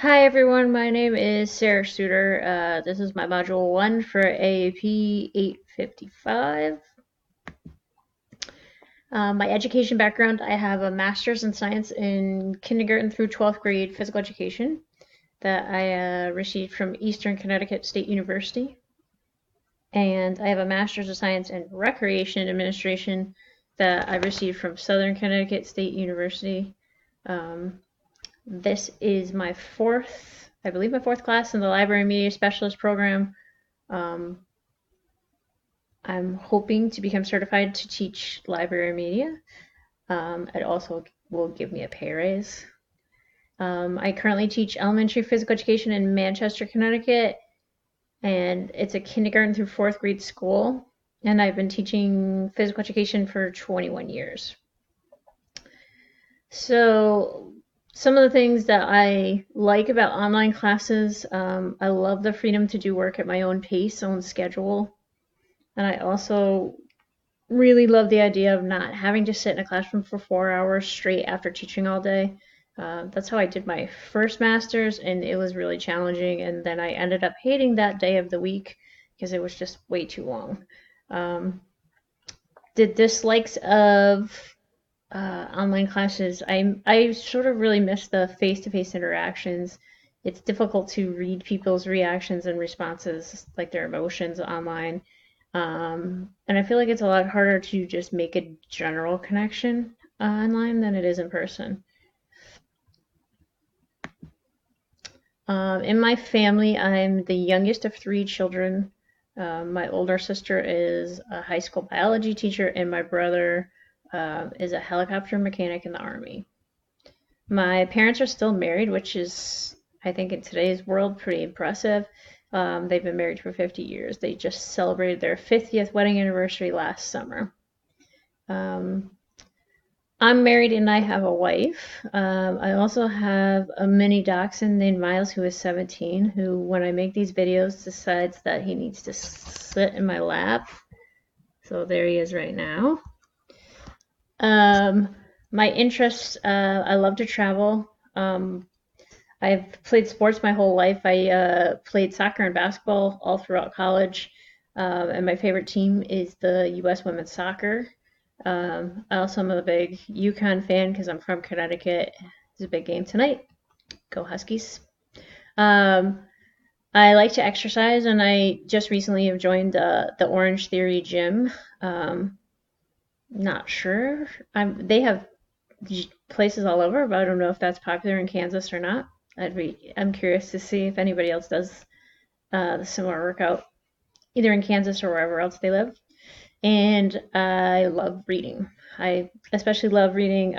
Hi everyone, my name is Sarah Suter. This is my module 1 for AEP 855. My education background, I have a master's in science in kindergarten through 12th grade physical education that I received from Eastern Connecticut State University. And I have a master's of science in recreation administration that I received from Southern Connecticut State University. This is my I believe my fourth class in the library media specialist program. Um, I'm hoping to become certified to teach library media. It also will give me a pay raise. I currently teach elementary physical education in Manchester, Connecticut, and it's a kindergarten through fourth grade school. And I've been teaching physical education for 21 years. So, some of the things that I like about online classes, I love the freedom to do work at my own pace, own schedule. And I also really love the idea of not having to sit in a classroom for 4 hours straight after teaching all day. That's how I did my first master's, and it was really challenging. And then I ended up hating that day of the week because it was just way too long. Um, the dislikes of online classes, I sort of really miss the face-to-face interactions. It's difficult to read people's reactions and responses, like their emotions online. And I feel like it's a lot harder to just make a general connection online than it is in person. In my family, I'm the youngest of three children. My older sister is a high school biology teacher, and my brother is a helicopter mechanic in the Army. My parents are still married, which is, I think, in today's world, pretty impressive. They've been married for 50 years. They just celebrated their 50th wedding anniversary last summer. Um, I'm married and I have a wife. I also have a mini dachshund named Miles who is 17, who, when I make these videos, decides that he needs to sit in my lap. So there he is right now. My interests, I love to travel. I've played sports my whole life. I played soccer and basketball all throughout college. And my favorite team is the U.S. women's soccer. I also am a big UConn fan because I'm from Connecticut. It's a big game tonight. Go Huskies. Um, I like to exercise, and I just recently have joined the Orange Theory gym. Not sure. They have places all over, but I don't know if that's popular in Kansas or not. I'm curious to see if anybody else does the similar workout, either in Kansas or wherever else they live. And I love reading. I especially love reading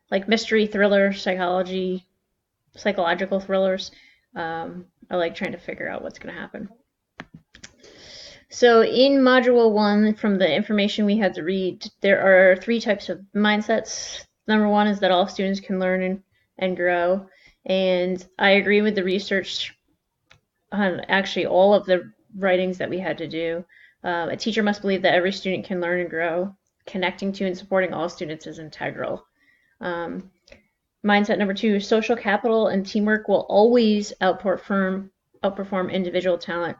like mystery thrillers, psychological thrillers. I like trying to figure out what's going to happen. So in Module 1, from the information we had to read, there are three types of mindsets. Number one is that all students can learn and grow. And I agree with the research on actually all of the writings that we had to do. A teacher must believe that every student can learn and grow. Connecting to and supporting all students is integral. Um, Mindset number two, social capital and teamwork will always outperform individual talent.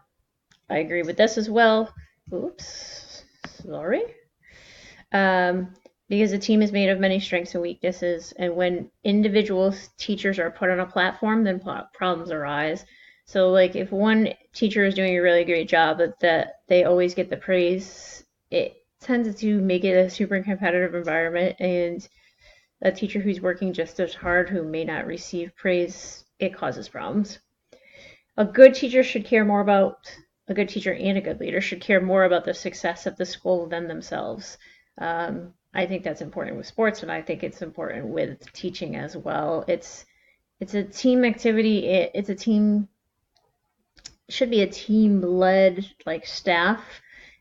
I agree with this as well. Oops, sorry. Um, because a team is made of many strengths and weaknesses, and when individual teachers are put on a platform, then problems arise. So, like, if one teacher is doing a really great job, that they always get the praise, it tends to make it a super competitive environment, and a teacher who's working just as hard who may not receive praise, it causes problems. A good teacher should care more about a good teacher and a good leader should care more about the success of the school than themselves. I think that's important with sports, and I think it's important with teaching as well. It's a team activity. It's a team should be a team led like staff,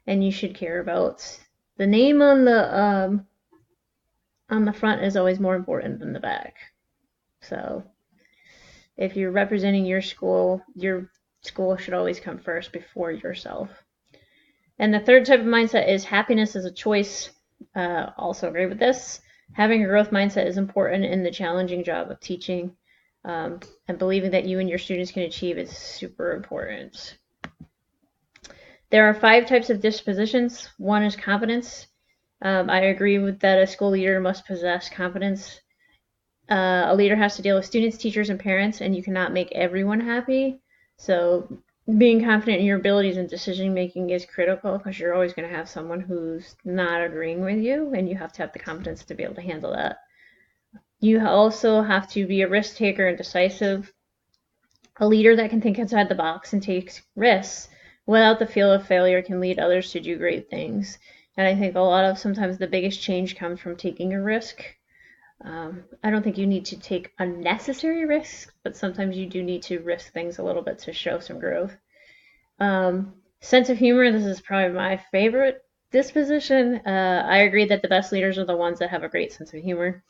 and you should care about the name on the front is always more important than the back. So if you're representing your school should always come first before yourself. And the third type of mindset is happiness is a choice. Also agree with this. Having a growth mindset is important in the challenging job of teaching. and believing that you and your students can achieve is super important. There are 5 types of dispositions. One is competence. I agree with that a school leader must possess competence. A leader has to deal with students, teachers, and parents, and you cannot make everyone happy. So being confident in your abilities and decision making is critical, because you're always going to have someone who's not agreeing with you, and you have to have the confidence to be able to handle that. You also have to be a risk taker and decisive. A leader that can think outside the box and takes risks without the fear of failure can lead others to do great things. And I think sometimes the biggest change comes from taking a risk. I don't think you need to take unnecessary risks, but sometimes you do need to risk things a little bit to show some growth. Sense of humor, this is probably my favorite disposition. I agree that the best leaders are the ones that have a great sense of humor.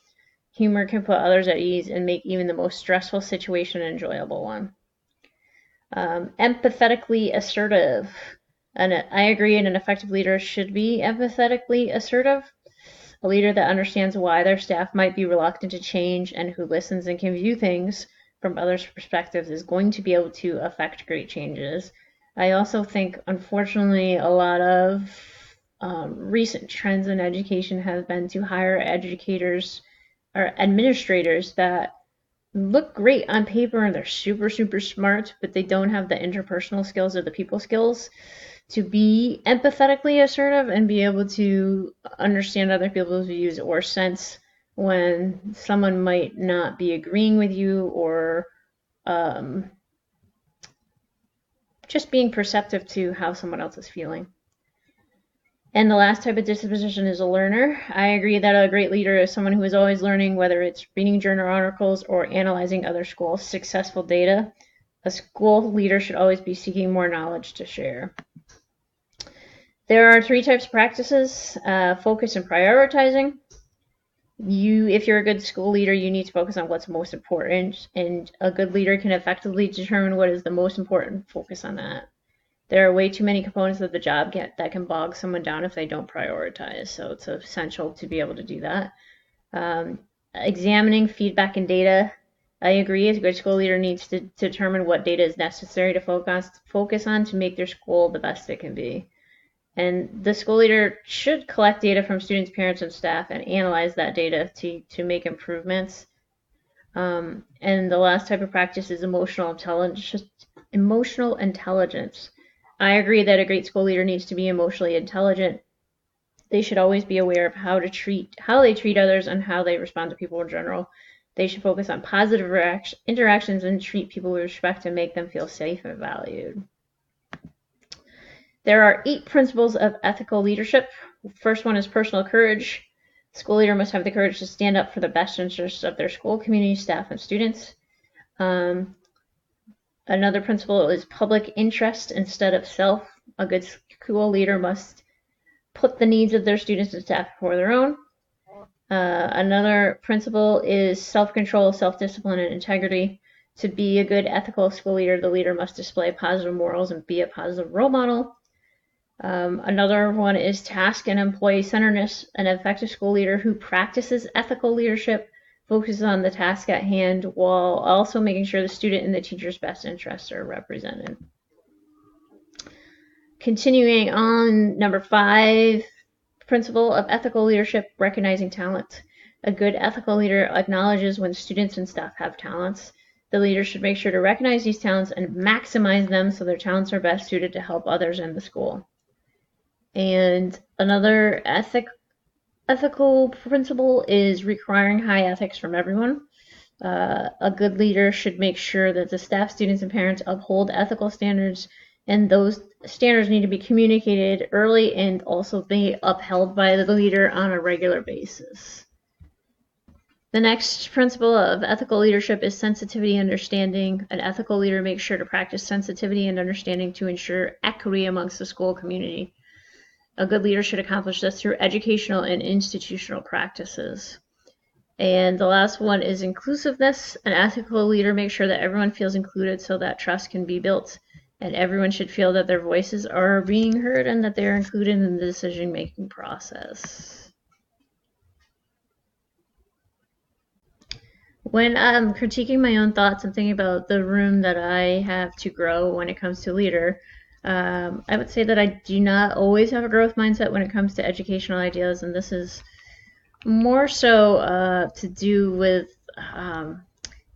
Humor can put others at ease and make even the most stressful situation an enjoyable one. Empathetically assertive. And I agree, and an effective leader should be empathetically assertive. A leader that understands why their staff might be reluctant to change and who listens and can view things from others' perspectives is going to be able to affect great changes. I also think, unfortunately, a lot of recent trends in education have been to hire educators or administrators that look great on paper and they're super, super smart, but they don't have the interpersonal skills or the people skills to be empathetically assertive and be able to understand other people's views or sense when someone might not be agreeing with you, or just being perceptive to how someone else is feeling. And the last type of disposition is a learner. I agree that a great leader is someone who is always learning, whether it's reading journal articles or analyzing other schools' successful data. A school leader should always be seeking more knowledge to share. There are 3 types of practices: focus and prioritizing. If you're a good school leader, you need to focus on what's most important, and a good leader can effectively determine what is the most important, focus on that. There are way too many components of the job that can bog someone down if they don't prioritize, so it's essential to be able to do that. Examining feedback and data. I agree, a good school leader needs to determine what data is necessary to focus on to make their school the best it can be. And the school leader should collect data from students, parents, and staff and analyze that data to make improvements. And the last type of practice is emotional intelligence. I agree that a great school leader needs to be emotionally intelligent. They should always be aware of how they treat others and how they respond to people in general. They should focus on positive interactions and treat people with respect and make them feel safe and valued. There are 8 principles of ethical leadership. First one is personal courage. School leader must have the courage to stand up for the best interests of their school, community, staff, and students. Another principle is public interest instead of self. A good school leader must put the needs of their students and staff before their own. Another principle is self-control, self-discipline, and integrity. To be a good ethical school leader, the leader must display positive morals and be a positive role model. Another one is task and employee centeredness. An effective school leader who practices ethical leadership focuses on the task at hand while also making sure the student and the teacher's best interests are represented. Continuing on, number 5 principle of ethical leadership, recognizing talent. A good ethical leader acknowledges when students and staff have talents. The leader should make sure to recognize these talents and maximize them so their talents are best suited to help others in the school. And another ethical principle is requiring high ethics from everyone. A good leader should make sure that the staff, students, and parents uphold ethical standards, and those standards need to be communicated early and also be upheld by the leader on a regular basis. The next principle of ethical leadership is sensitivity and understanding. An ethical leader makes sure to practice sensitivity and understanding to ensure equity amongst the school community. A good leader should accomplish this through educational and institutional practices. And the last one is inclusiveness. An ethical leader makes sure that everyone feels included so that trust can be built. And everyone should feel that their voices are being heard and that they are included in the decision-making process. When I'm critiquing my own thoughts, I'm thinking about the room that I have to grow when it comes to leader. I would say that I do not always have a growth mindset when it comes to educational ideas, and this is more so to do with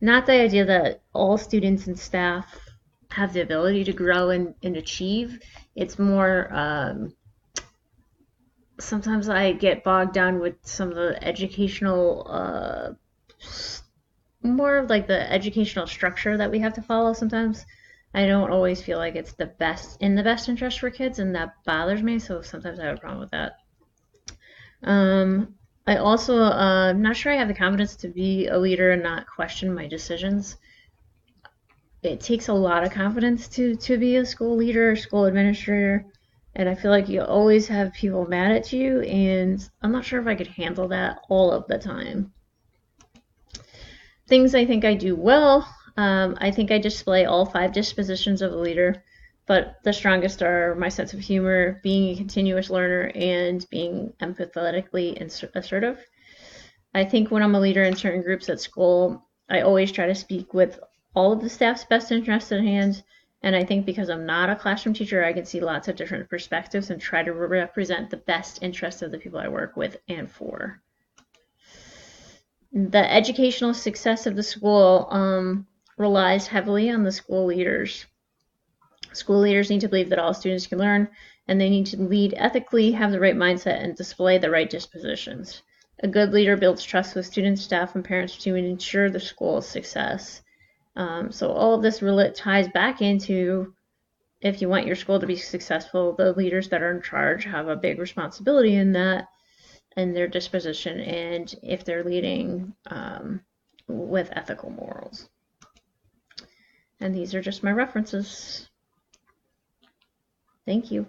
not the idea that all students and staff have the ability to grow and achieve. It's more sometimes I get bogged down with some of the educational more of like the educational structure that we have to follow sometimes. I don't always feel like it's the best in the best interest for kids, and that bothers me. So sometimes I have a problem with that. Um, I also I'm not sure I have the confidence to be a leader and not question my decisions. It takes a lot of confidence to be a school leader, school administrator, and I feel like you always have people mad at you, and I'm not sure if I could handle that all of the time. Things I think I do well. I think I display all five dispositions of a leader, but the strongest are my sense of humor, being a continuous learner, and being empathetically assertive. I think when I'm a leader in certain groups at school, I always try to speak with all of the staff's best interests at hand. And I think because I'm not a classroom teacher, I can see lots of different perspectives and try to represent the best interests of the people I work with and for. The educational success of the school relies heavily on the school leaders. School leaders need to believe that all students can learn, and they need to lead ethically, have the right mindset, and display the right dispositions. A good leader builds trust with students, staff, and parents to ensure the school's success. So all of this really ties back into if you want your school to be successful, the leaders that are in charge have a big responsibility in that and their disposition and if they're leading with ethical morals. And these are just my references. Thank you.